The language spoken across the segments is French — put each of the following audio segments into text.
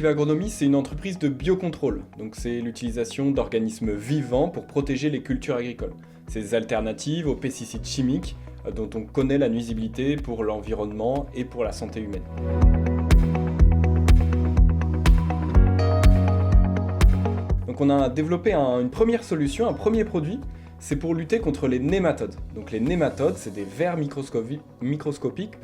Active Agronomie, c'est une entreprise de biocontrôle. Donc c'est l'utilisation d'organismes vivants pour protéger les cultures agricoles. C'est des alternatives aux pesticides chimiques dont on connaît la nuisibilité pour l'environnement et pour la santé humaine. Donc on a développé une première solution, un premier produit, c'est pour lutter contre les nématodes. Donc les nématodes, c'est des vers microscopiques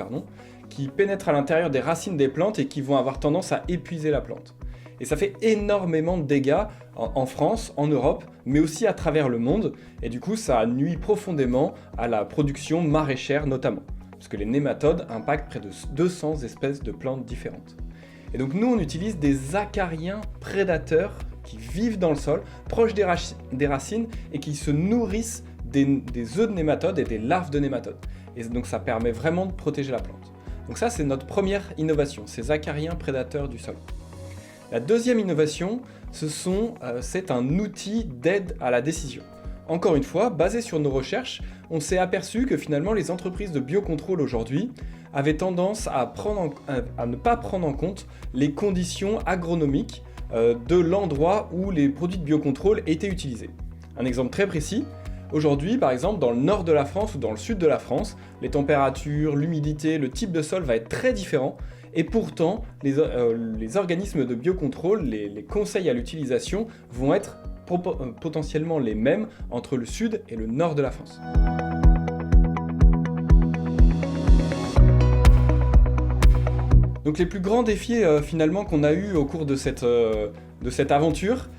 qui pénètrent à l'intérieur des racines des plantes et qui vont avoir tendance à épuiser la plante. Et ça fait énormément de dégâts en France, en Europe, mais aussi à travers le monde. Et du coup, ça nuit profondément à la production maraîchère notamment. Parce que les nématodes impactent près de 200 espèces de plantes différentes. Et donc nous, on utilise des acariens prédateurs qui vivent dans le sol, proches des racines et qui se nourrissent des œufs de nématodes et des larves de nématodes. Et donc ça permet vraiment de protéger la plante. Donc ça, c'est notre première innovation, ces acariens prédateurs du sol. La deuxième innovation, c'est un outil d'aide à la décision. Encore une fois, basé sur nos recherches, on s'est aperçu que finalement les entreprises de biocontrôle aujourd'hui avaient tendance à ne pas prendre en compte les conditions agronomiques de l'endroit où les produits de biocontrôle étaient utilisés. Un exemple très précis, aujourd'hui par exemple dans le nord de la France ou dans le sud de la France, les températures, l'humidité, le type de sol va être très différent et pourtant les organismes de biocontrôle, les conseils à l'utilisation vont être potentiellement les mêmes entre le sud et le nord de la France. Donc les plus grands défis finalement qu'on a eu au cours de cette aventure,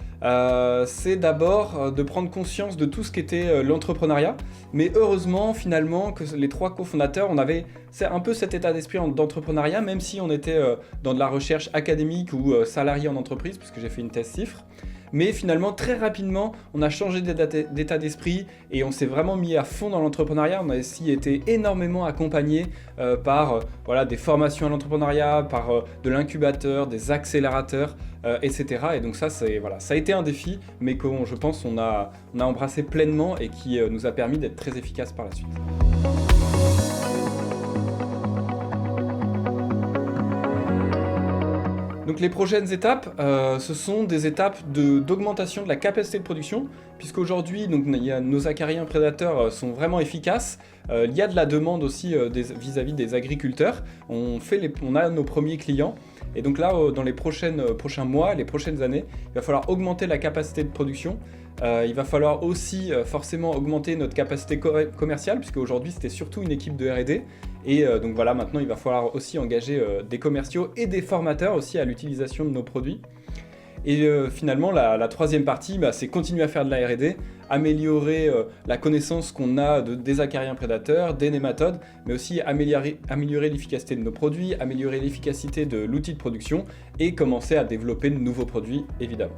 c'est d'abord de prendre conscience de tout ce qu'était l'entrepreneuriat. Mais heureusement finalement que les trois cofondateurs, on avait un peu cet état d'esprit d'entrepreneuriat, même si on était dans de la recherche académique ou salarié en entreprise, puisque j'ai fait une thèse CIFRE. Mais finalement, très rapidement, on a changé d'état d'esprit et on s'est vraiment mis à fond dans l'entrepreneuriat. On a aussi été énormément accompagné par des formations à l'entrepreneuriat, par de l'incubateur, des accélérateurs, etc. Et donc ça, ça a été un défi, mais que je pense on a embrassé pleinement et qui nous a permis d'être très efficace par la suite. Donc les prochaines étapes, ce sont des étapes d'augmentation de la capacité de production, puisqu'aujourd'hui nos acariens prédateurs sont vraiment efficaces. Il y a de la demande aussi vis-à-vis des agriculteurs. On a nos premiers clients. Et donc là, dans les prochains mois, les prochaines années, il va falloir augmenter la capacité de production. Il va falloir aussi forcément augmenter notre capacité commerciale, puisque aujourd'hui c'était surtout une équipe de R&D. Et donc voilà, maintenant il va falloir aussi engager des commerciaux et des formateurs aussi à l'utilisation de nos produits. Et finalement, la troisième partie, c'est continuer à faire de la R&D, améliorer la connaissance qu'on a des acariens prédateurs, des nématodes, mais aussi améliorer l'efficacité de nos produits, améliorer l'efficacité de l'outil de production et commencer à développer de nouveaux produits, évidemment.